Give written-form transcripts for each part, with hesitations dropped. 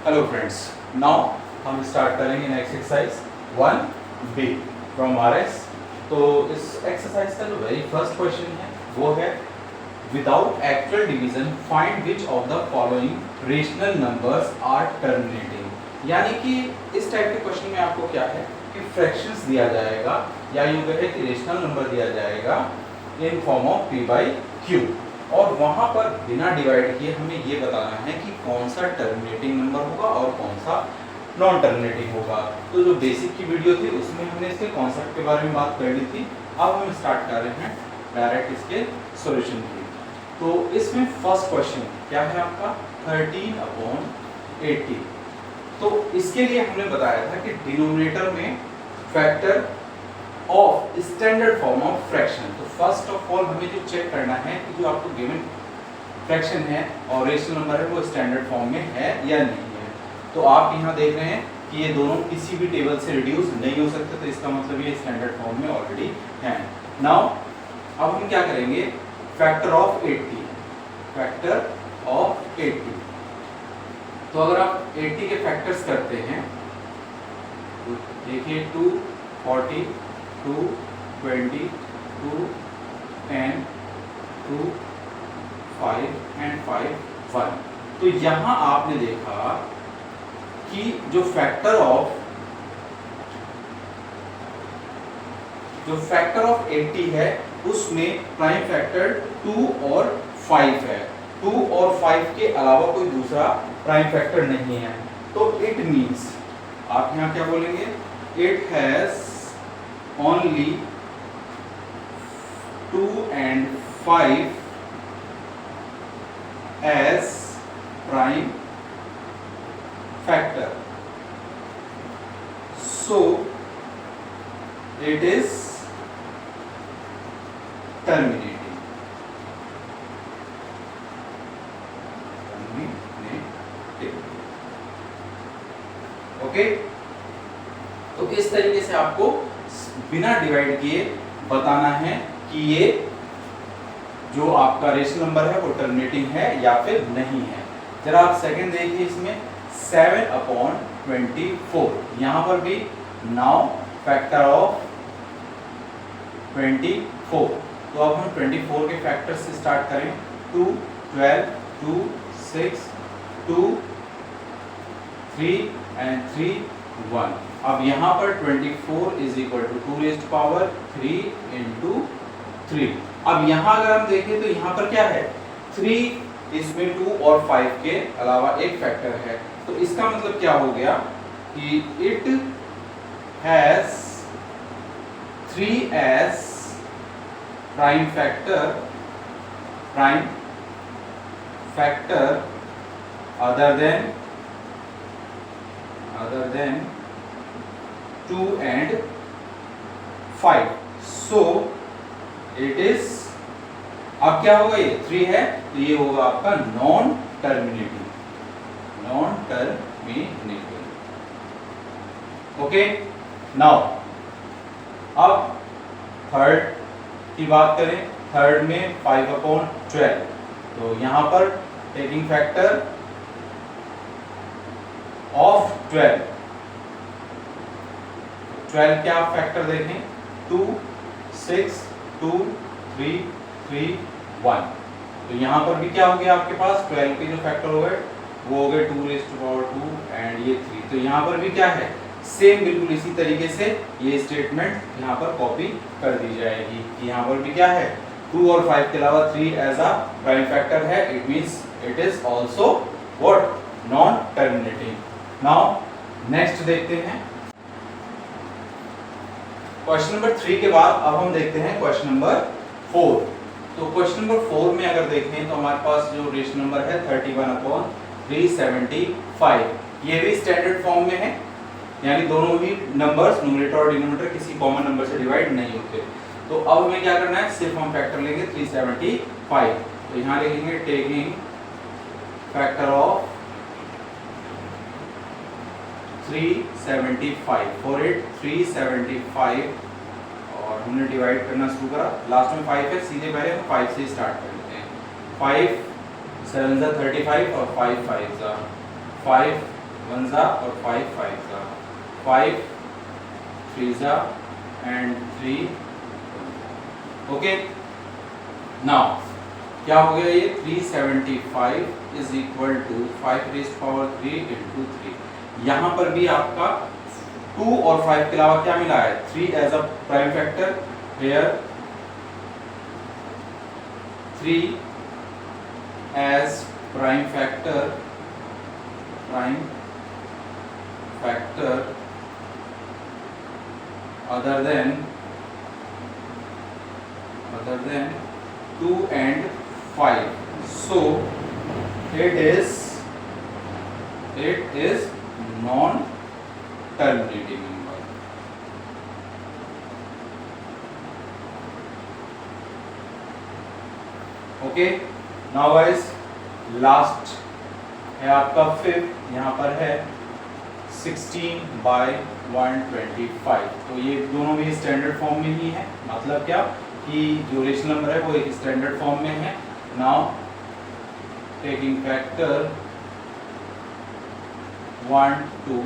Hello friends, now हम start करेंगे next exercise 1B from RS। तो इस एक्सरसाइज का जो वेरी फर्स्ट क्वेश्चन है वो है without actual division find which of the following rational numbers are terminating. यानी कि इस टाइप के क्वेश्चन में आपको क्या है कि फ्रैक्शंस दिया जाएगा या यूं कहे कि रेशनल नंबर दिया जाएगा इन फॉर्म ऑफ p/q और वहां पर बिना डिवाइड किए हमें ये बताना है कि कौन सा टर्मिनेटिंग नंबर होगा और कौन सा नॉन टर्मिनेटिंग होगा। तो जो बेसिक की वीडियो थी उसमें हमने इसके कॉन्सेप्ट के बारे में बात कर ली थी। अब हम स्टार्ट कर रहे हैं डायरेक्ट इसके सॉल्यूशन की। तो इसमें फर्स्ट क्वेश्चन क्या है आपका 13/80। तो इसके लिए हमने बताया था कि डिनोमिनेटर में factor of standard form of fraction. तो फर्स्ट ऑफ ऑल हमें जो चेक करना है कि जो आपको गिवन फ्रैक्शन है और रेशनल नंबर है वो स्टैंडर्ड फॉर्म में है या नहीं है। तो आप यहाँ देख रहे हैं कि ये दोनों किसी भी टेबल से रिड्यूस नहीं हो सकते, तो इसका मतलब ये स्टैंडर्ड फॉर्म में ऑलरेडी है। नाउ अब हम क्या करेंगे, फैक्टर ऑफ 80, फैक्टर ऑफ 80। तो अगर आप 80 के फैक्टर्स करते हैं तो देखिए 2, 40, 2, 20, 2, 10, 2, 5 एंड 5, 1। तो यहाँ आपने देखा कि जो फैक्टर ऑफ 80 है उसमें प्राइम फैक्टर 2 और 5 है। 2 और 5 के अलावा कोई दूसरा प्राइम फैक्टर नहीं है। तो इट मीन्स आप यहाँ क्या बोलेंगे, it has only 2 and 5 as prime factor, so it is terminating. Okay, तो इस तरीके से आपको बिना डिवाइड किए बताना है कि ये जो आपका रेशनल नंबर है वो टर्मिनेटिंग है या फिर नहीं है। जरा आप सेकंड देखिए, इसमें 7/24 यहाँ पर भी नाउ फैक्टर ऑफ 24। तो अब हम 24 के फैक्टर से स्टार्ट करें। 2, 12, 2, 6, 2, 3 एंड 3, 1। अब यहाँ पर 24 is equal to 2 raised power 3 into 3। अब यहाँ अगर हम देखें तो यहाँ पर क्या है 3, इसमें 2 और 5 के अलावा एक फैक्टर है। तो इसका मतलब क्या हो गया कि it has 3 as prime factor other than 2 and 5, so it is, अब क्या होगा, ये 3 है तो ये होगा आपका नॉन टर्मिनेटिंग। ओके, नाउ अब थर्ड की बात करें। थर्ड में 5/12। तो यहां पर टेकिंग फैक्टर ऑफ 12 क्या आप फैक्टर देखें 2, 6, 2, 3, 3, 1। तो यहाँ पर भी क्या हो गया आपके पास 12 के जो फैक्टर हो गए वो हो गए 2 रेज़्ड पावर 2 एंड ये 3। तो यहाँ पर भी क्या है सेम, बिल्कुल इसी तरीके से ये स्टेटमेंट यहाँ पर कॉपी कर दी जाएगी कि यहाँ पर भी क्या है 2 और 5 के अलावा 3 एज अ प्राइम फैक्टर है। It means it is also what, non terminating. Now next देखते हैं क्वेश्चन नंबर 3 के बाद अब हम देखते हैं क्वेश्चन नंबर 4। तो क्वेश्चन नंबर 4 में अगर देखें तो हमारे पास जो रेशनल नंबर है 31/375। ये भी स्टैंडर्ड फॉर्म में है, यानी दोनों ही नंबर्स न्यूमरेटर और डिनोमिनेटर किसी कॉमन नंबर से डिवाइड नहीं होते। तो अब हमें क्या करना है, सिर्फ हम फैक्टर लेंगे 375। तो यहाँ लिखेंगे taking factor of 375 for it 375 और हमने डिवाइड करना शुरू करा। लास्ट में 5 है, सीधे पहले हम 5 से स्टार्ट कर लेते हैं। 5 7 35 और 5 5 5 1 जा और 5 5 जा, 5 3 जा एंड 3। ओके, नाउ क्या हो गया ये 375 is equal to 5 raise power 3 into 3। यहाँ पर भी आपका 2 और 5 के अलावा क्या मिला है 3 as a prime factor, here 3 as prime factor other than 2 and 5, so it is non terminating number। Okay, now guys last है आपका 5, यहाँ पर है 16/125। तो ये दोनों भी स्टैंडर्ड फॉर्म में ही है, मतलब क्या कि जो रेशनल नंबर है वो एक स्टैंडर्ड फॉर्म में है। नाउ टेकिंग फैक्टर 1 to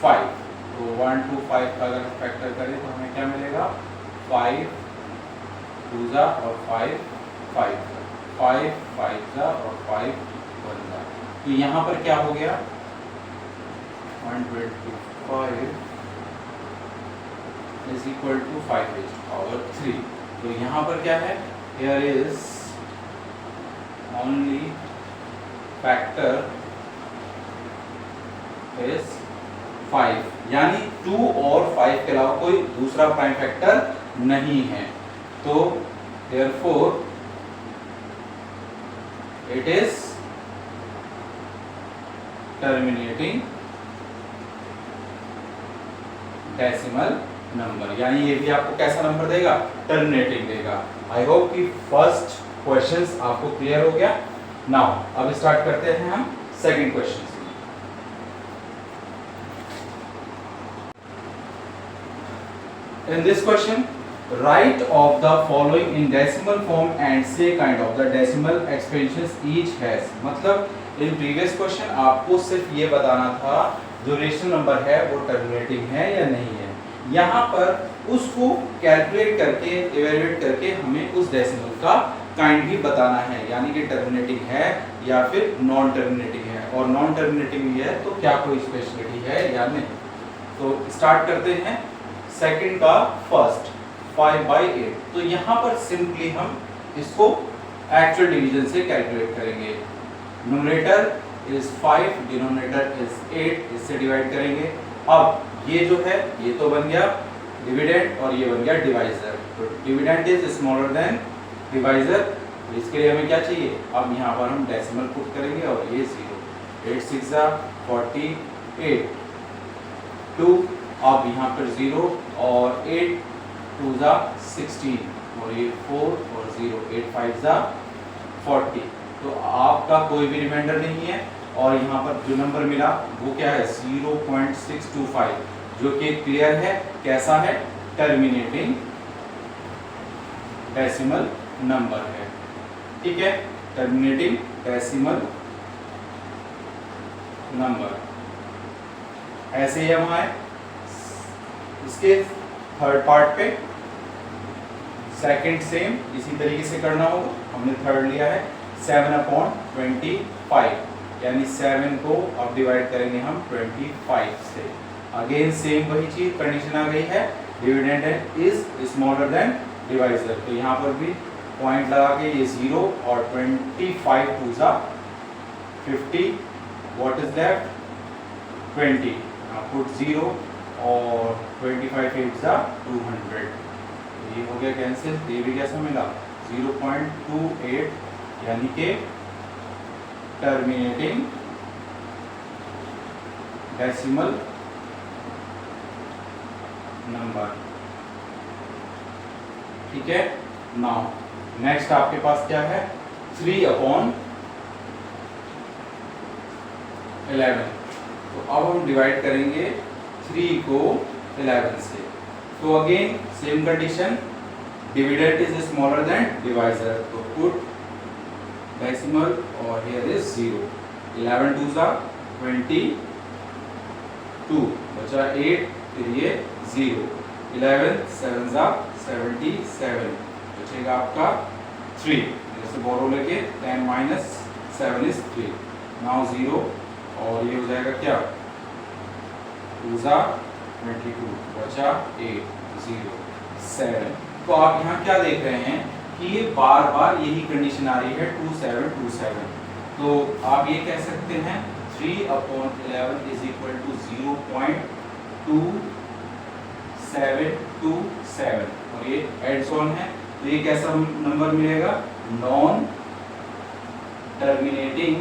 5, तो 1 to 5 का अगर फैक्टर करें तो हमें क्या मिलेगा 5 2 जा और 5 5 5 5 जा और 5 1 जा। तो यहाँ पर क्या हो गया 125 is equal to 5 raised to power 3। तो यहाँ पर क्या है, here is only factor is 5, यानी 2 और 5 के अलावा कोई दूसरा प्राइम फैक्टर नहीं है। तो therefore it is terminating decimal number, यानी ये भी आपको कैसा नंबर देगा टर्मिनेटिंग देगा। आई होप कि फर्स्ट क्वेश्चंस आपको क्लियर हो गया। नाउ अब स्टार्ट करते हैं हम second question. In this question write of the following in decimal form and say kind of the decimal expansions each has. मतलब इन प्रीवियस क्वेश्चन आपको सिर्फ ये बताना था जो रेशनल नंबर है वो टर्मिनेटिंग है या नहीं है। यहाँ पर उसको कैलकुलेट करके इवैल्यूएट करके हमें उस डेसिमल का काइंड भी बताना है, यानी कि टर्मिनेटिंग है या फिर नॉन टर्मिनेटिंग है, और नॉन टर्मिनेटिंग है तो क्या कोई स्पेशलिटी है या नहीं। तो स्टार्ट करते हैं सेकंड का फर्स्ट 5/8। तो यहाँ पर सिंपली हम इसको एक्चुअल डिवीजन से कैलकुलेट करेंगे। न्यूमरेटर इज 5, डिनोमिनेटर इज 8, इससे डिवाइड करेंगे। अब ये जो है ये तो बन गया डिविडेंड और ये बन गया डिवाइजर। तो dividend is smaller than divisor, इसके लिए हमें क्या चाहिए, अब यहाँ पर हम डेसिमल पुट करेंगे और ये 0, 8 6 48 2, अब यहाँ पर 0 और 8 2 16 और ये 4 और 0 8 5 40। तो आपका कोई भी रिमाइंडर नहीं है और यहाँ पर जो नंबर मिला वो क्या है 0.625, जो कि क्लियर है कैसा है टर्मिनेटिंग डेसिमल नंबर है। ठीक है, टर्मिनेटिंग डेसिमल नंबर। ऐसे ही हम आए इसके थर्ड पार्ट पे, सेकंड सेम इसी तरीके से करना होगा। हमने थर्ड लिया है 7/25, यानी 7 को अब डिवाइड करेंगे हम 25 से। अगेन सेम वही चीज कंडीशन आ गई है, dividend is smaller than divisor. तो यहाँ पर भी पॉइंट लगा के ये 0 और 25 2 50, व्हाट इज लेफ्ट 20, पुट 0 और 25 8 200। ये हो गया कैंसिल, ये भी कैसा मिला 0.28, यानी कि टर्मिनेटिंग डेसिमल नंबर। ठीक है, नाउ नेक्स्ट आपके पास क्या है 3/11। तो अब हम डिवाइड करेंगे 3 को 11 से। तो again same condition, dividend is smaller than divisor, तो पुट डेसिमल और हियर इज 0, 11 2 22 बचा 8, फिर ये 0, 11 7 जा 77 बचेगा आपका 3, जैसे बोरो लेके 10 माइनस 7 इज 3, नाउ 0 और ये हो जाएगा क्या 2 जा 22 बचा 8 0 7। तो आप यहाँ क्या देख रहे हैं कि ये बार बार यही कंडीशन आ रही है 2 7 2 7। तो आप ये कह सकते हैं 3/11 इज इक्वल टू 0.2727 और ये एड्स ऑन है, तो ये कैसा नंबर मिलेगा non terminating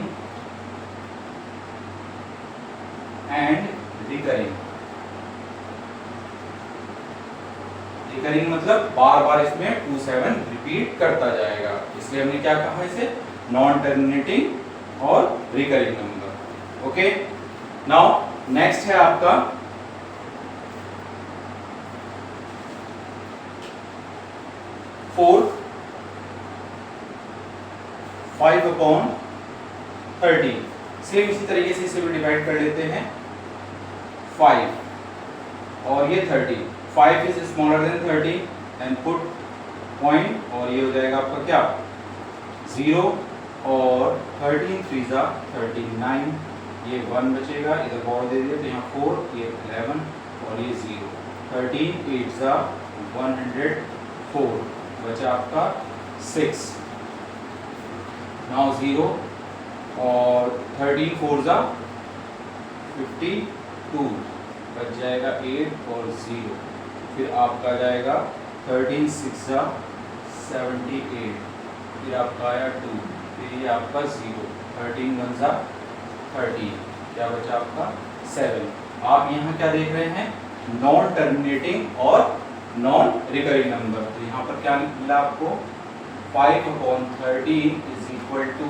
and recurring. Recurring मतलब बार बार इसमें 2 7 रिपीट करता जाएगा, इसलिए हमने क्या कहा इसे नॉन टर्मिनेटिंग और recurring number. Okay, now next है आपका 4 5/13। सेम इसी तरीके से इसे भी डिवाइड कर लेते हैं 5 और ये 30, 5 is smaller than 30 and put point और ये हो जाएगा आपका क्या 0 और 13 3 जा 39, ये 1 बचेगा, इधर बॉल दे दिया तो यहाँ 4, ये 11 और ये 0, 13 8 जा 104 बचा आपका 6, नाउ 0 और 13 4 जा 52 बच जाएगा 8 और 0, फिर आपका आ जाएगा 13 6 जा 78, फिर आपका आया 2, फिर ये आपका 0, 13 1 जा 13, क्या बचा आपका 7। आप यहाँ क्या देख रहे हैं नॉन टर्मिनेटिंग और नॉन रिकरिंग नंबर। तो यहाँ पर क्या मिला आपको 5/13 इज इक्वल टू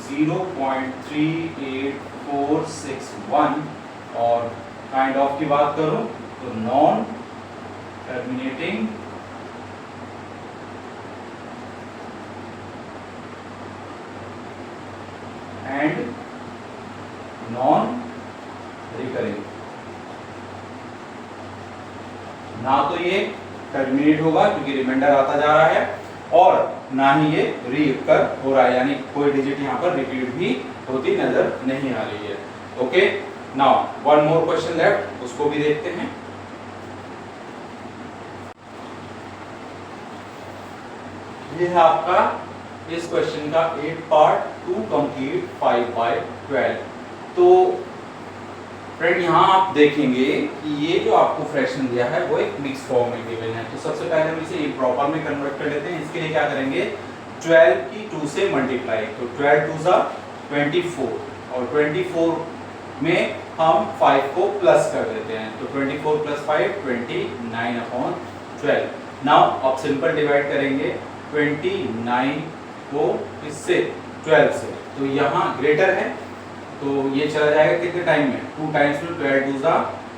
0.38461 और काइंड ऑफ की बात करूं तो non terminating and non recurring. ना तो ये टर्मिनेट होगा क्योंकि रिमाइंडर आता जा रहा है और ना ही ये रीकर हो रहा है, यानी कोई डिजिट यहाँ पर रिपीट भी होती नजर नहीं आ रही है। Okay, now one more question left, उसको भी देखते हैं। ये है आपका इस क्वेश्चन का 8 पार्ट टू कंप्लीट 5/12। तो फ्रेंड यहाँ आप देखेंगे कि ये जो आपको फ्रैक्शन दिया है वो एक मिक्स फॉर्म में गिवन है। तो सबसे पहले हम इसे इम्प्रॉपर में कन्वर्ट कर लेते हैं। इसके लिए क्या करेंगे 12 की 2 से मल्टीप्लाई, तो 12 2 जा 24 और 24 में हम 5 को प्लस कर देते हैं, तो 24 + 5 29/12। नाउ अब सिंपल डिवाइड करेंगे 29 को इससे 12 से, तो यहाँ ग्रेटर है तो ये चला जाएगा कितने टाइम में 2 टाइम्स में 12 2 जा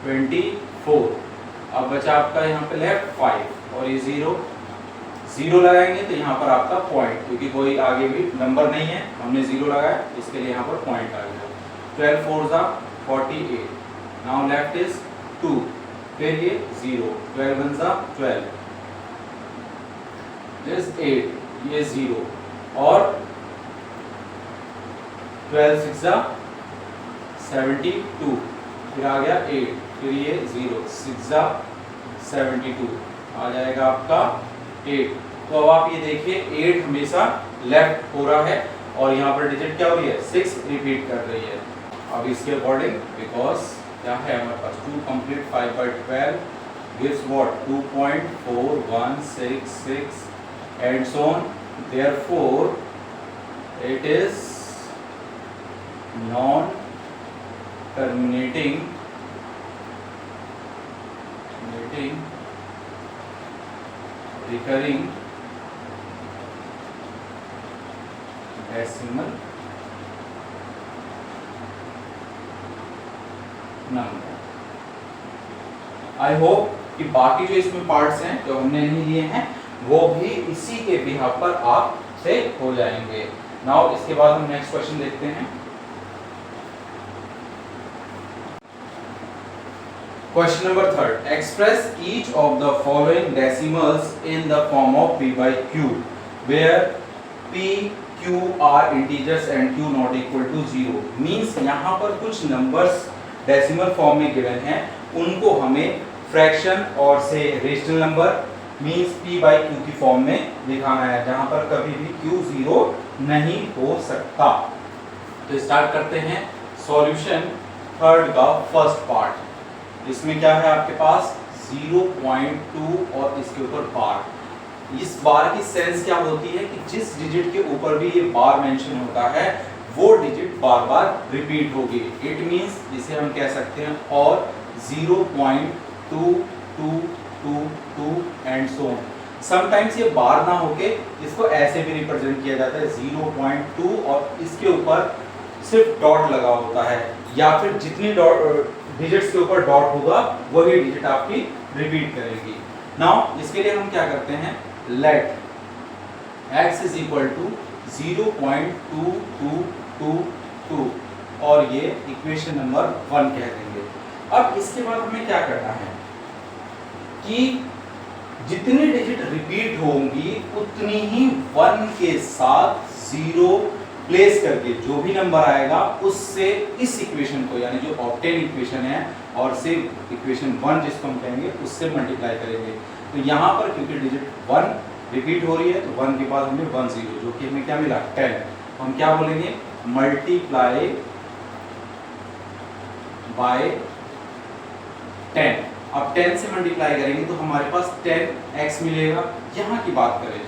24। अब बचा आपका यहाँ पे लेफ्ट 5 और ये 0 लगाएंगे तो यहाँ पर आपका पॉइंट, क्योंकि कोई आगे भी नंबर नहीं है हमने 0 लगाया इसके लिए यहाँ पर पॉइंट आ गया। 12 4 जा 48, नाउ लेफ्ट इज 2, फिर ये 0, 12 1 जा 12, दिस 8, ये 0 और 12 6 जा 72, फिर आ गया 8, फिर ये 0, 6 जा 72 आ जाएगा आपका 8। तो अब आप ये देखिए 8 हमेशा लेफ्ट हो रहा है और यहाँ पर डिजिट क्या हो रही है 6 रिपीट कर रही है। अब इसके अकॉर्डिंग बिकॉज क्या है हमारे पास 2 complete 5/12 gives what 2.4166 and so on, therefore it is non terminating recurring decimal number. I hope कि बाकी जो इसमें पार्ट्स हैं जो हमने नहीं लिए हैं वो भी इसी के बिहाफ पर आप से हो जाएंगे। नाउ इसके बाद हम नेक्स्ट क्वेश्चन देखते हैं। Question number third, express each of the following decimals in the form of p by q where p q are integers and q not equal to 0। Means यहाँ पर कुछ नंबर्स डेसिमल फॉर्म में given हैं, उनको हमें fraction और से rational number means p by q की फॉर्म में दिखाना है, जहां पर कभी भी q 0 नहीं हो सकता। तो स्टार्ट करते हैं सॉल्यूशन थर्ड का फर्स्ट पार्ट। इसमें क्या है आपके पास 0.2 और इसके ऊपर बार। इस बार की सेंस क्या होती है कि जिस डिजिट के ऊपर भी ये बार मेंशन होता है वो डिजिट बार बार रिपीट होगी। इट मींस इसे हम कह सकते हैं और 0.2222 एंड सो ऑन। समटाइम्स ये बार ना होके इसको ऐसे भी रिप्रेजेंट किया जाता है 0.2 और इसके ऊपर सिर्फ डॉट लगा होता है, या फिर जितनी डिजिट्स के ऊपर डॉट होगा वही डिजिट आपकी रिपीट करेगी। नाउ इसके लिए हम क्या करते हैं, let x is equal to 0.2222 और ये इक्वेशन नंबर 1 कह देंगे। अब इसके बाद हमें क्या करना है कि जितनी डिजिट रिपीट होंगी उतनी ही 1 के साथ 0 प्लेस करके जो भी नंबर आएगा उससे इस इक्वेशन को, यानी जो ऑब्टेन इक्वेशन है और से इक्वेशन 1 जिसको हम कहेंगे उससे मल्टीप्लाई करेंगे। तो यहाँ पर क्योंकि डिजिट 1 रिपीट हो रही है तो 1 के बाद हमें 1 0, जो कि हमें क्या मिला 10। तो हम क्या बोलेंगे, मल्टीप्लाई बाय 10। अब 10 से मल्टीप्लाई करेंगे तो हमारे पास 10x मिलेगा। यहाँ की बात करें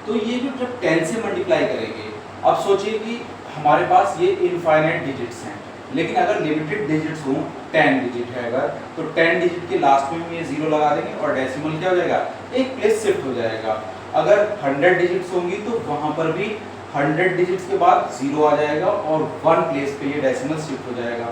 तो ये जो जब 10 से मल्टीप्लाई करेंगे, अब सोचिए कि हमारे पास ये इनफाइनाइट डिजिट्स हैं, लेकिन अगर लिमिटेड डिजिट्स हों 10 डिजिट है अगर, तो 10 डिजिट के लास्ट में हम ये 0 लगा देंगे और डेसिमल क्या हो जाएगा, एक प्लेस शिफ्ट हो जाएगा। अगर 100 डिजिट्स होंगी तो वहाँ पर भी 100 डिजिट्स के बाद 0 आ जाएगा और 1 प्लेस पे ये डेसिमल शिफ्ट हो जाएगा।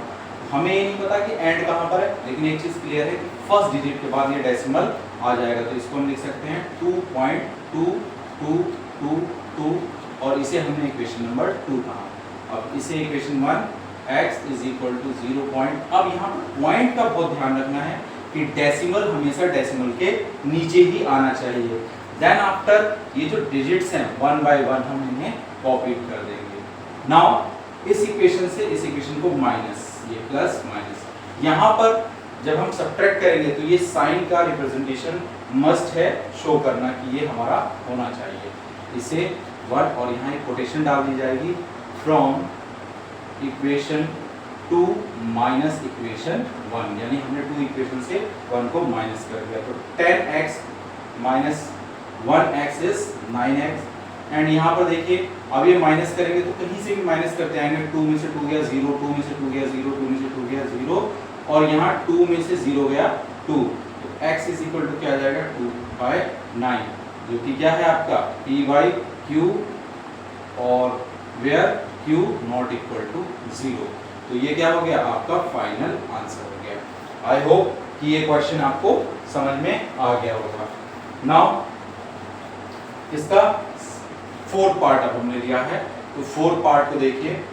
हमें ये नहीं पता कि एंड कहाँ पर है, लेकिन एक चीज़ क्लियर है कि फर्स्ट डिजिट के बाद ये डेसिमल आ जाएगा। तो इसको हम लिख सकते हैं 2.2222 और इसे हमने इक्वेशन नंबर 2 कहा। अब इसे equation 1 x is equal to 0 point. अब यहाँ पर पॉइंट का बहुत ध्यान रखना है कि डेसिमल हमेशा डेसिमल के नीचे ही आना चाहिए। देन आफ्टर ये जो डिजिट्स हैं 1 बाय 1 हम इन्हें कॉपी कर देंगे। नाउ इस इक्वेशन से इस इक्वेशन को माइनस, ये प्लस माइनस, यहाँ पर जब हम सब्ट्रैक्ट करेंगे तो ये साइन का रिप्रेजेंटेशन मस्ट है शो करना कि ये हमारा होना चाहिए। इसे 1 और यहाँ एक कोटेशन डाल दी जाएगी फ्रॉम इक्वेशन 2 माइनस इक्वेशन 1, यानी हमने 2 इक्वेशन से 1 को माइनस कर दिया। तो 10x minus 1x is 9x। And यहाँ पर देखिए अब ये माइनस करेंगे तो कहीं से भी माइनस करते आएंगे। 2 में से 2 गया 0, 2 में से 2 गया 0, 2 में से 2 गया 0 और यहाँ 2 में से 0 गया 2। तो x इज इक्वल टू क्या आ जाएगा 2 बाय 9, जो कि क्या है आपका p बाई q और where q not equal to 0। तो ये क्या हो गया, आपका फाइनल आंसर हो गया। आई होप कि ये क्वेश्चन आपको समझ में आ गया होगा। नाउ इसका फोर्थ पार्ट अब हमने लिया है, तो फोर्थ पार्ट को देखिए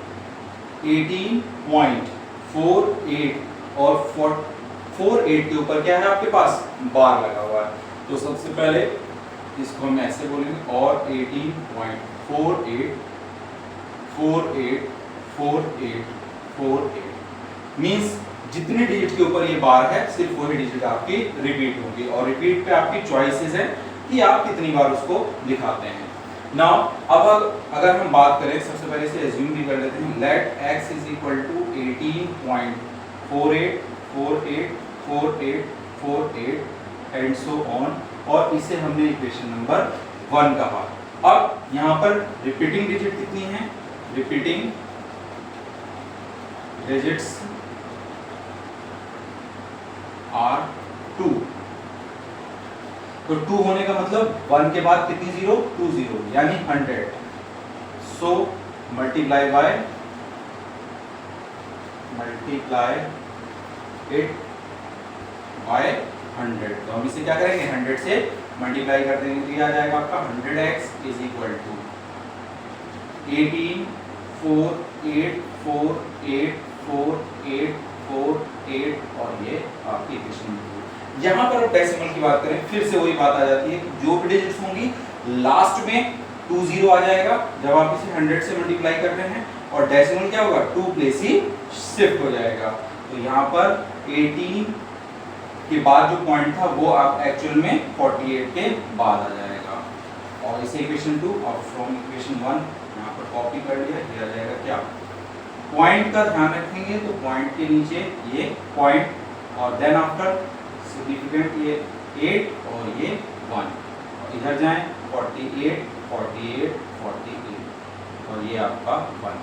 18.48 और 48 के ऊपर क्या है आपके पास बार लगा हुआ है। तो सबसे पहले इसको हम ऐसे बोलेंगे और 18.48 मींस जितने डिजिट के ऊपर ये बार है सिर्फ वही डिजिट आपकी रिपीट होगी और रिपीट पे आपकी चॉइसेस है कि आप कितनी बार उसको दिखाते हैं। नाउ अब अगर हम बात करें, सबसे पहले से एज्यूम भी कर लेते हैं, let x is equal to 18.48484848 and so on, और इसे हमने इक्वेशन नंबर 1 कहा। अब यहाँ पर रिपीटिंग डिजिट कितनी है, रिपीटिंग डिजिट्स आर 2। तो 2 होने का मतलब 1 के बाद कितनी 0, 2 0 यानी 100। So multiply it by 100। तो हम इसे क्या करेंगे 100 से मल्टीप्लाई कर देंगे तो ये आ जाएगा आपका 100x इज इक्वल टू 18.484848 और ये आपकी इक्वेशन यहाँ पर अब डेसिमल की बात करें, फिर से वही बात आ जाती है कि जो भी डिजिट्स होंगी लास्ट में 2 0 आ जाएगा जब आप इसे 100 से मल्टीप्लाई कर रहे हैं, और डेसिमल क्या होगा 2 प्लेस ही शिफ्ट हो जाएगा। तो यहाँ पर 18 के बाद जो पॉइंट था वो आप एक्चुअल में 48 के बाद आ जाएगा। और इसे इक्वेशन 2 और फ्रॉम इक्वेशन 1 यहाँ पर कॉपी कर लिया, ये आ जाएगा क्या, पॉइंट का ध्यान रखेंगे तो पॉइंट के नीचे ये पॉइंट, और देन आफ्टर सिग्निफिकेंट ये 8 और ये 1, और इधर जाएं 48 48 48 और ये आपका 1।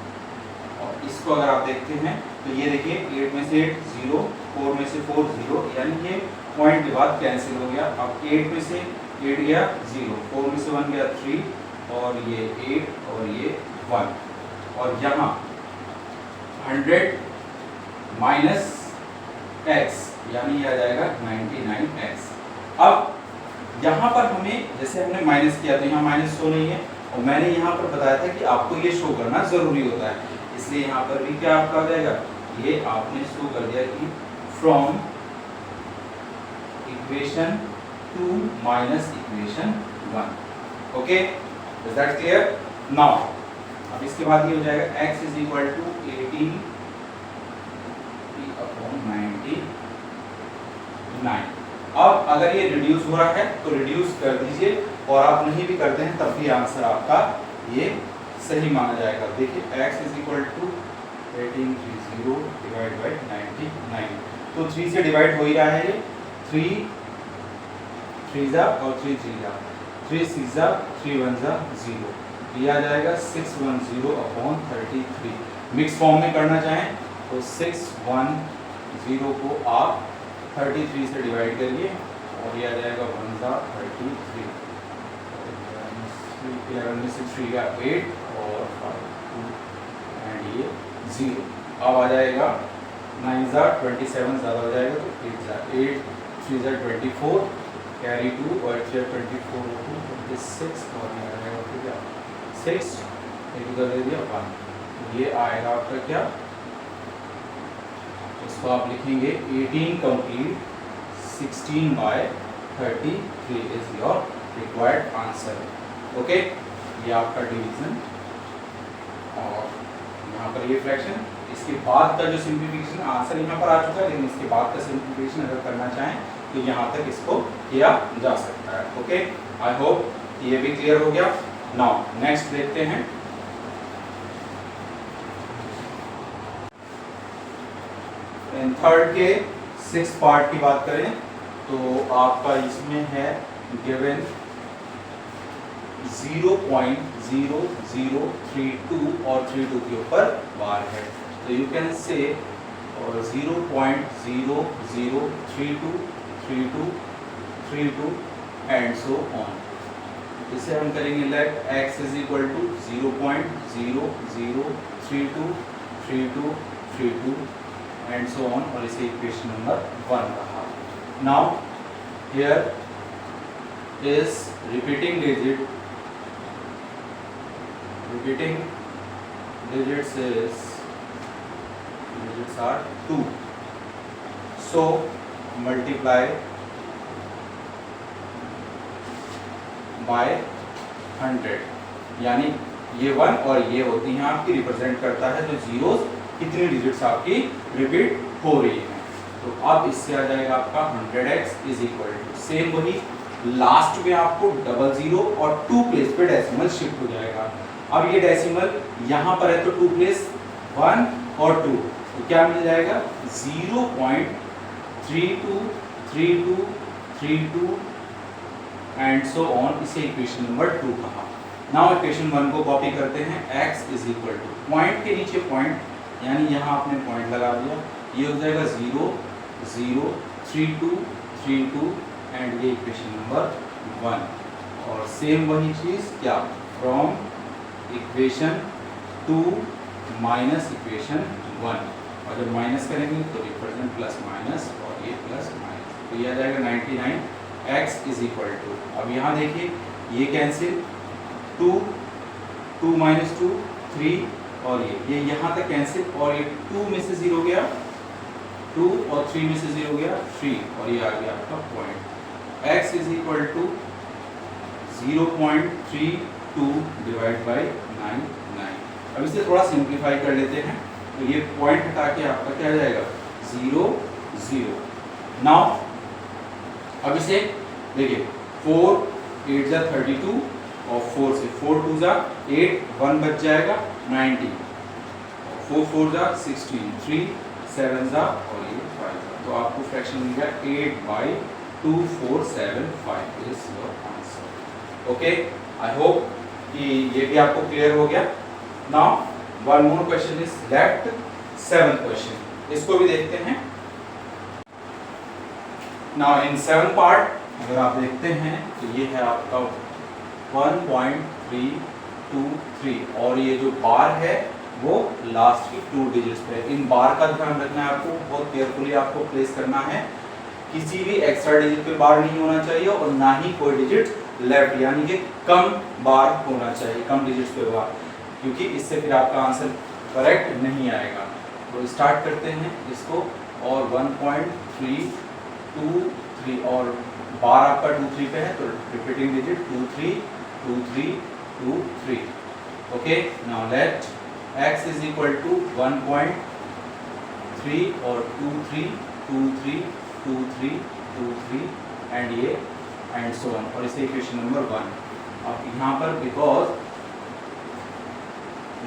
और इसको अगर आप देखते हैं तो ये देखिए 8 में से 8 0, 4 में से 4 0, यानी ये पॉइंट के बाद कैंसिल हो गया। अब 8 में से 8 गया 0, 4 में से 1 गया 3, और ये 8 और ये 1, और यहाँ 100 माइनस x यानी ये आ जाएगा 99x। अब यहाँ पर हमें जैसे हमने माइनस किया तो यहाँ माइनस शो नहीं है, और मैंने यहाँ पर बताया था कि आपको ये शो करना जरूरी होता है, इसलिए यहाँ पर भी क्या आपका आ जाएगा, ये आपने शो कर दिया कि from equation 2 minus equation 1। Okay, is that clear? Now अब इसके बाद ये हो जाएगा x is equal to 18 upon 99। अब अगर ये रिड्यूस हो रहा है तो रिड्यूस कर दीजिए, और आप नहीं भी करते हैं तब भी आंसर आपका ये सही माना जाएगा। देखिए x is equal to 1830 divide by 99, तो 3 से डिवाइड हो ही रहा है, ये 3 3 जा और 3 3 जा, 3 6 जा 3 1 जा 0, ये आ जाएगा 610 अपॉन 33। मिक्स फॉर्म में करना चाहें तो 610 को आप 33 से डिवाइड करिए, और ये आ जाएगा 1 जा 33, 11 में से 3 का 8 और 5 2 एंड ये 0। अब आ जाएगा 9 जा 27 ज़्यादा हो जाएगा तो 8 जा 8, 3 जा 24, कैरी 2 और 3 24 26, और ये आ जाएगा फिर क्या 6, एक उधर दे दिया 1, ये आएगा आपका क्या, इसको आप लिखेंगे 18 complete 16 by 33 is your required answer. Okay, ये आपका डिवीजन, और यहाँ पर ये फ्रैक्शन, इसके बाद का जो सिंप्लीफिकेशन आंसर यहाँ पर आ चुका है, लेकिन इसके बाद का सिंप्लीफिकेशन अगर करना चाहें तो यहाँ तक इसको किया जा सकता है। ओके, आई होप ये भी क्लियर हो गया। नाउ नेक्स्ट देखते हैं, थर्ड के 6 पार्ट की बात करें तो आपका इसमें है गिवन 0.0032 और 32 के ऊपर बार है, तो you can say 0.0032 32 32 and so on. इसे हम करेंगे let x is equal to 0.0032 32 32 and so on, और इसे इक्वेशन नंबर 1 रहा। Now here is repeating digits are 2, so multiply by 100, यानी ये 1 और ये होती हैं आपकी, रिप्रेजेंट करता है जो जीरोस कितनी डिजिट्स आपकी रिपीट हो रही हैं। तो अब इससे आ जाएगा आपका 100x is equal to same वही, लास्ट में आपको 00 और 2 प्लेस पे डेसिमल शिफ्ट हो जाएगा। अब ये डेसिमल यहाँ पर है तो 2 प्लेस 1 और 2, तो क्या मिल जाएगा 0.323232 एंड सो ऑन, इसे इक्वेशन नंबर 2 कहा। नाउ इक्वेशन 1 को कॉपी करते हैं, x is equal two point के नीचे पॉइंट, यानी यहाँ आपने पॉइंट लगा दिया, ये हो जाएगा 0 0 32 32 एंड ये इक्वेशन नंबर 1, और सेम वही चीज़ क्या फ्रॉम इक्वेशन 2 माइनस इक्वेशन 1, और जब माइनस करेंगे तो रिप्रेजेंट प्लस माइनस और ये प्लस माइनस, तो ये आ जाएगा 99x इज इक्वल टू, अब यहाँ देखिए ये कैंसिल 2 2 माइनस 2 3 और ये यहाँ तक कैंसिल, और ये 2 में से 0 गया 2 और 3 में से 0 गया 3 और ये आ गया आपका point. x is equal to 0.32 divide by 99। अब इसे थोड़ा सिंप्लीफाई कर लेते हैं, तो ये पॉइंट हटा के आपका क्या आ जाएगा 0 0। नाउ अब इसे देखिए 4 8 जा 32 और 4 से 4 2 जा 8 1 बच जाएगा 90, 4 4 जा 16 3 7 जा और ये 5 जा, तो आपको फ्रैक्शन मिल गया 8/2475 is your answer. Okay, I hope कि ये भी आपको क्लियर हो गया। Now one more question is left, 7th question, इसको भी देखते हैं। नाउ इन 7 पार्ट अगर आप देखते हैं तो ये है आपका 1.323 और ये जो बार है वो लास्ट की 2 डिजिट्स पे। इन बार का ध्यान रखना है आपको, बहुत केयरफुली आपको प्लेस करना है। किसी भी एक्स्ट्रा डिजिट पे बार नहीं होना चाहिए और ना ही कोई डिजिट लेफ्ट यानी कि कम बार होना चाहिए, कम डिजिट्स पे बार, क्योंकि इससे फिर आपका आंसर करेक्ट नहीं आएगा। तो स्टार्ट करते हैं इसको और 1.323 और बार आपका 2 3 पे है तो repeating digit 2 3 2 3 2 3। Okay, now let x is equal to 1.3 और 2 3 2 3 2 3 2 3 एंड ये एंड सो ऑन, और इसे इक्वेशन नंबर 1। अब यहाँ पर because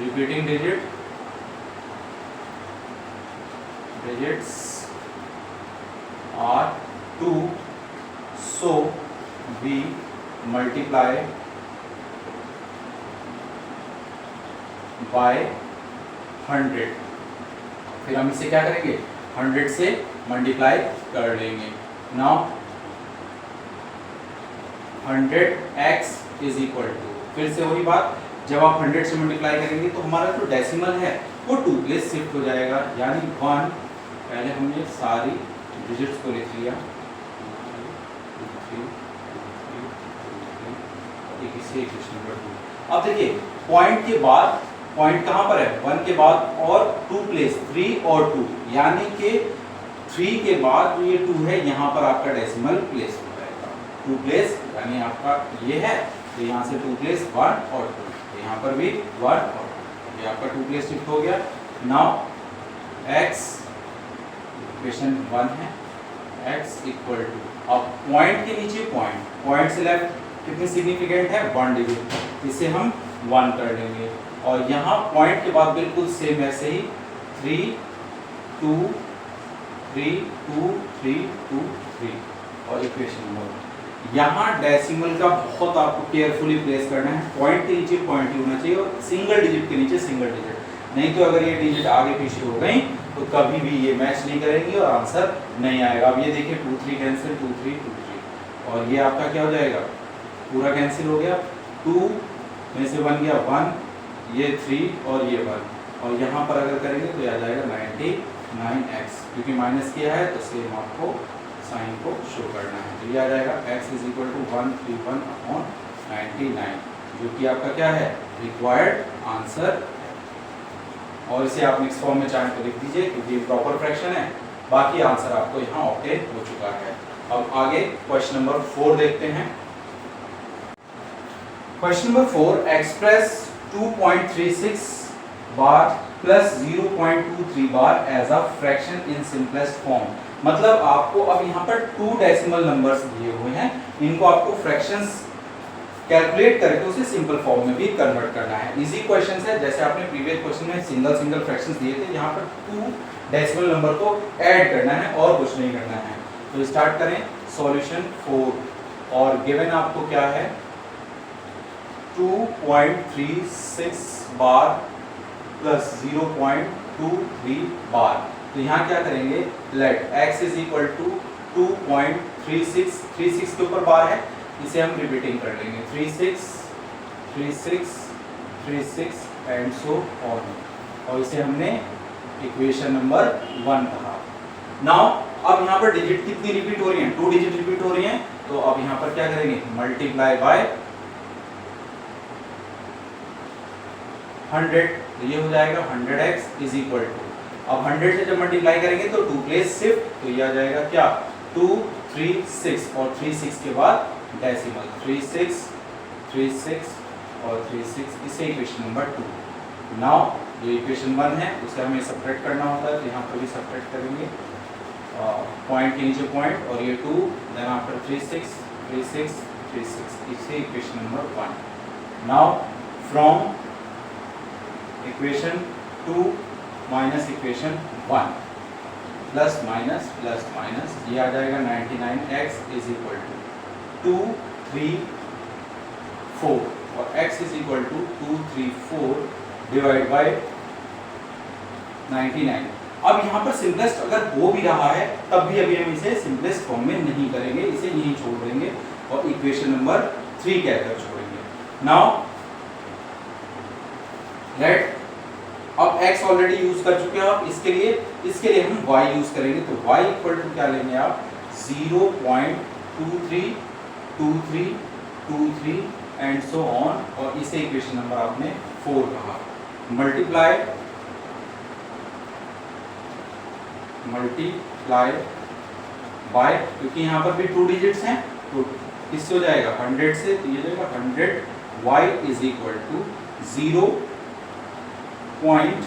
repeating digits are 2 so we multiply by 100। फिर हम इसे क्या करेंगे 100 से मल्टीप्लाई कर लेंगे। Now 100x is equal to, फिर से वही बात, जब आप 100 से मल्टीप्लाई करेंगे तो हमारा जो डेसिमल है वो 2 प्लेस शिफ्ट हो जाएगा, यानी 1, पहले हमने सारी डिजिट्स को लिख लिया, अब देखिए पॉइंट के बाद, पॉइंट कहां पर है 1 के बाद और 2 प्लेस 3 और 2, यानी कि 3 के बाद जो ये 2 है यहाँ पर आपका डेसिमल प्लेस हो जाएगा 2 प्लेस, यानी आपका ये है तो यहाँ से 2 प्लेस 1 और 2, यहाँ पर भी 1 और 2, ये आपका 2 प्लेस शिफ्ट हो गया। नाउ x इक्वेशन 1 है, x इक्वल टू, अब पॉइंट के नीचे पॉइंट से लेफ्ट कितनी सिग्निफिकेंट है 1 डिजिट, इसे हम 1 कर लेंगे और यहाँ पॉइंट के बाद बिल्कुल सेम ऐसे ही 3 2 3 2 3 2 3 और इक्वेशन नंबर। यहाँ डेसिमल का बहुत आपको केयरफुली प्लेस करना है, पॉइंट के नीचे पॉइंट ही होना चाहिए और सिंगल डिजिट के नीचे सिंगल डिजिट, नहीं तो अगर ये डिजिट आगे पीछे हो गई तो कभी भी ये मैच नहीं करेंगी और आंसर नहीं आएगा। अब ये देखिए 2 3 कैंसिल 2 3 2 3 और ये आपका क्या हो जाएगा पूरा कैंसिल हो गया, 2 में से 1 गया 1, ये 3 और ये 1 और यहाँ पर अगर करेंगे तो आ जाएगा 99x, क्योंकि माइनस किया है तो सेम आपको साइन को शो करना है, तो ये आ जाएगा x इज इक्वल टू 131/99 जो कि आपका क्या है रिक्वायर्ड आंसर। और इसे आप मिक्स फॉर्म में चाहें तो लिख दीजिए क्योंकि प्रॉपर फ्रैक्शन है, बाकी आंसर आपको यहाँ ऑब्टेन हो चुका है। अब आगे क्वेश्चन नंबर 4 देखते हैं। Question number 4, express 2.36 bar plus 0.23 bar as a fraction in simplest form. मतलब आपको अब यहाँ पर 2 डेसिमल नंबर्स दिए हुए हैं, इनको आपको फ्रैक्शंस कैलकुलेट करके उसे सिंपल फॉर्म में भी कन्वर्ट करना है। इजी क्वेश्चंस है, जैसे आपने प्रीवियस क्वेश्चन में सिंगल फ्रैक्शंस दिए थे, यहाँ पर 2 डेसिमल नंबर को ऐड करना है और कुछ नहीं करना है। तो स्टार्ट करें सॉल्यूशन 4 और गिवन आपको क्या है 2.36 बार प्लस 0.23 बार। तो यहाँ क्या करेंगे let x is equal to 2.36 के ऊपर बार है, इसे हम रिपीटिंग कर लेंगे 36 36 36 एंड सो ऑन, और इसे हमने इक्वेशन नंबर 1 कहा। नाउ अब यहाँ पर डिजिट कितनी रिपीट हो रही हैं 2 डिजिट रिपीट हो रही हैं, तो अब यहाँ पर क्या करेंगे मल्टीप्लाई बाय 100, तो ये हो जाएगा 100x इज इक्वल टू अब 100 से जब मल्टीप्लाई करेंगे तो 2 प्लेस शिफ्ट, तो ये आ जाएगा क्या 2 3 6 और 3 6 के बाद डेसिमल 3 6 3 6 और 3 6, इसे इक्वेशन नंबर 2। नाउ ये इक्वेशन 1 है, उसे हमें सब्ट्रैक्ट करना होता है, तो यहाँ पर भी सब्ट्रैक्ट करेंगे पॉइंट के नीचे पॉइंट और ये 2, देन आफ्टर 3 6 3 6 3 6, इसे equation number 1। Now from equation 2 minus equation 1 plus minus ये आ जाएगा 99x इज इक्वल टू 2 3 4 और x is equal to 2 3 4 divide by 99। अब यहाँ पर सिंपलेस्ट अगर हो भी रहा है तब भी अभी हम इसे सिंपलेस्ट फॉर्म में नहीं करेंगे, इसे यहीं छोड़ देंगे और इक्वेशन नंबर 3 कहकर छोड़ेंगे। नाउ लेट, अब x ऑलरेडी यूज कर चुके हैं आप, इसके लिए हम y यूज करेंगे, तो y इक्वल टू क्या लेंगे आप 0.232323 एंड सो ऑन, और इसे इक्वेशन नंबर आपने 4 कहा। मल्टीप्लाई बाय, क्योंकि यहाँ पर भी 2 डिजिट्स हैं तो किससे हो जाएगा 100 से, तो ये जाएगा 100 y is equal to 0 point,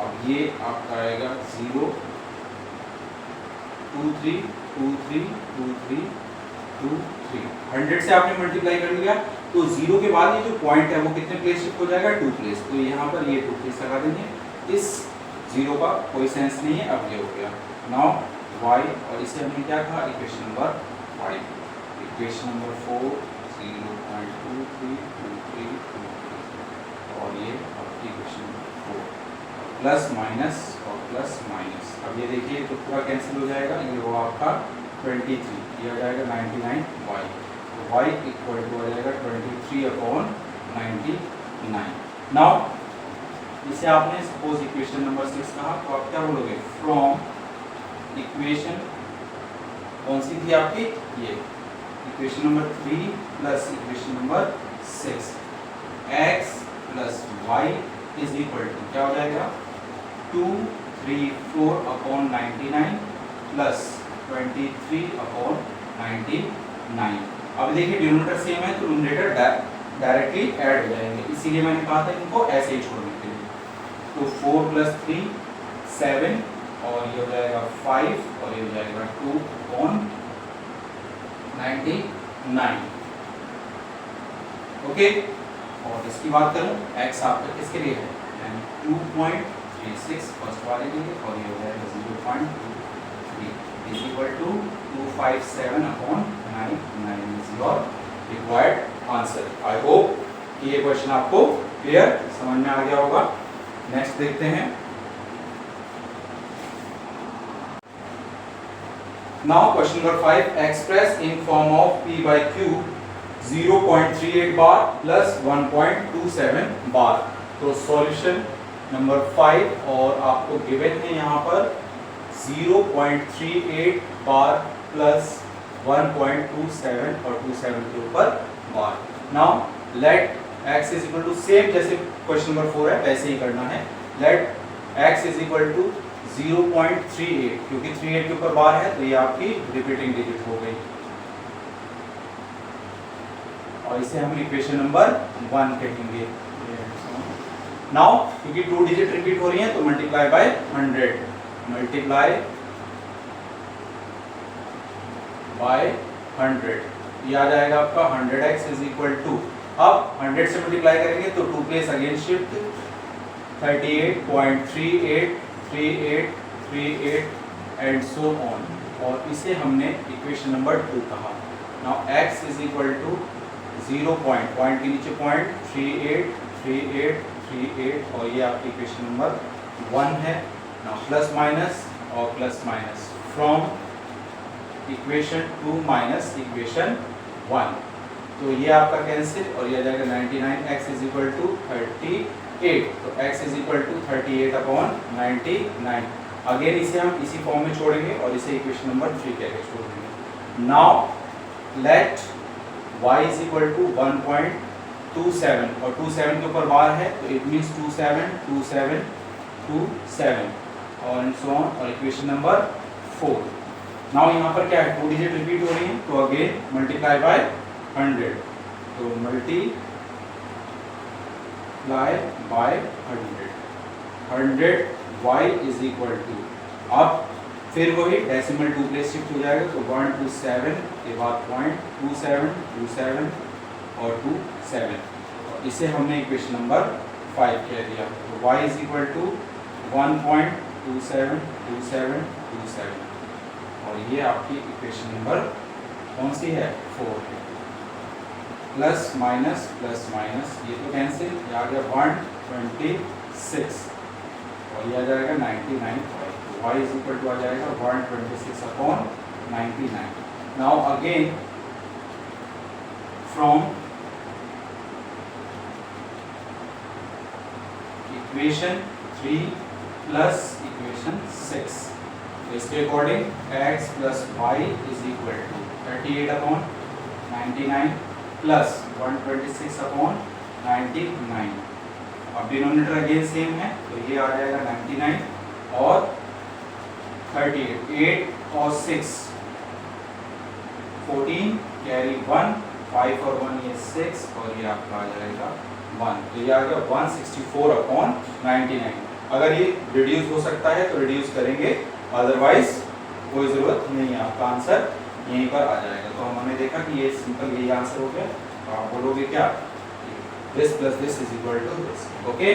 अब ये आपका आएगा 0 2 3 2 3 2 3 2 3, 100 से आपने मल्टीप्लाई कर लिया तो 0 के बाद ये जो पॉइंट है वो कितने प्लेस शिफ्ट हो जाएगा 2 प्लेस, तो यहाँ पर ये 2 प्लेस लगा देंगे, इस 0 का कोई सेंस नहीं है, अब ये हो गया। नाउ y, और इसे हमने क्या कहा इक्वेशन नंबर 5, इक्वेशन नंबर 4 0.2323 और ये आपकी इक्वेशन नंबर 4 प्लस माइनस और प्लस माइनस, अब ये देखिए तो पूरा कैंसिल हो जाएगा, ये वो आपका 23, ये आ जाएगा 99y, तो y इक्वल टू आ जाएगा 23/99। नाउ इसे आपने सपोज इक्वेशन नंबर 6 कहा, तो आप क्या बोलोगे फ्रॉम इक्वेशन कौन सी थी आपकी, ये equation number 3 plus equation number 6 x plus y is equal to क्या हो जाएगा 234/99 प्लस 23/99। अब देखिए डिनोमिनेटर सेम है तो न्यूमरेटर डायरेक्टली ऐड हो जाएंगे, इसीलिए मैंने कहा था इनको ऐसे ही छोड़ने के लिए। तो 4 + 3 7 और ये हो जाएगा 5 और ये हो जाएगा 2/99। ओके, और इसकी बात करूं x आपका किसके लिए है 2.36 फर्स्ट वाले के लिए, और ये हो जाएगा 0.23 is equal to 257/99 is your required answer. I hope कि ये क्वेश्चन आपको क्लियर समझ में आ गया होगा। नेक्स्ट देखते हैं। Now question number 5, express in form of p/q 0.38 bar plus 1.27 बार। तो सॉल्यूशन नंबर 5 और आपको गिवन है यहाँ पर 0.38 बार प्लस 1.27 और 27 के ऊपर bar. Now let x is equal to same जैसे क्वेश्चन नंबर 4 है वैसे ही करना है। Let x is equal to 0.38, क्योंकि 38 के ऊपर बार है तो ये आपकी रिपीटिंग डिजिट हो गई, और इसे हम इक्वेशन नंबर 1 कहेंगे। नाउ क्योंकि 2 डिजिट रिपीट हो रही हैं तो मल्टीप्लाई बाय 100, मल्टीप्लाई बाय 100, ये आ जाएगा आपका 100x इज इक्वल टू, अब 100 से मल्टीप्लाई करेंगे तो 2 place again shift 38.383838 and so on, और इसे हमने इक्वेशन नंबर 2 कहा। Now x is equal to 0 point के नीचे पॉइंट 383838 और ये आपकी इक्वेशन नंबर 1 है। नाउ प्लस माइनस और plus minus from equation 2 minus equation 1, तो ये आपका कैंसिल और ये आ जाएगा 99x इज इक्वल टू 38, तो x is equal to 38/99। Again इसे हम इसी फॉर्म में छोड़ेंगे और इसे इक्वेशन नंबर 3 कहकर छोड़ देंगे। Now let y is equal to 1.27 और 27 के ऊपर बार है तो इट मींस 27 to 7 और एंड सो ऑन। और इक्वेशन नंबर 4। नाउ यहाँ पर क्या है, 2 डिजिट रिपीट हो रही है, तो अगेन मल्टीप्लाई बाय 100, तो multiply by 100 y is equal to, अब फिर वही डेसिमल 2 प्लेस शिफ्ट हो जाएगा, तो 127 के बाद 0.27 और 27, इसे हमने इक्वेशन नंबर 5 कह दिया। तो y इज इक्वल टू 1.272727 और ये आपकी इक्वेशन नंबर कौन सी है, 4 है। प्लस माइनस ये तो कैंसिल, ये आ गया 126 और ये आ जाएगा 99, तो y इज इक्वल टू आ जाएगा 126 upon 99। Now again from equation 3 plus equation 6, तो इसके according x plus y is equal to 38 upon 99 plus 126 upon 99। अब डिनोमिनेटर अगेन सेम है, तो ये आ जाएगा 99 और 38, 8 और 6 14, कैरी 1, 5 और 1 ये 6 और ये आपका आ जाएगा 1, तो ये आ गया 164 अपॉन 99। अगर ये रिड्यूस हो सकता है तो रिड्यूस करेंगे, अदरवाइज कोई ज़रूरत नहीं है, आपका आंसर यहीं पर आ जाएगा। तो हमने देखा कि ये सिंपल यही आंसर हो गया। तो आप बोलोगे क्या, this plus this is equal to this. Okay,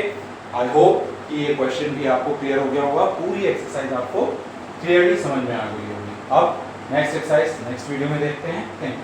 I hope कि ये क्वेश्चन भी आपको क्लियर हो गया होगा, पूरी एक्सरसाइज आपको क्लियरली समझ में आ गई होगी। अब नेक्स्ट एक्सरसाइज नेक्स्ट वीडियो में देखते हैं। Thank you.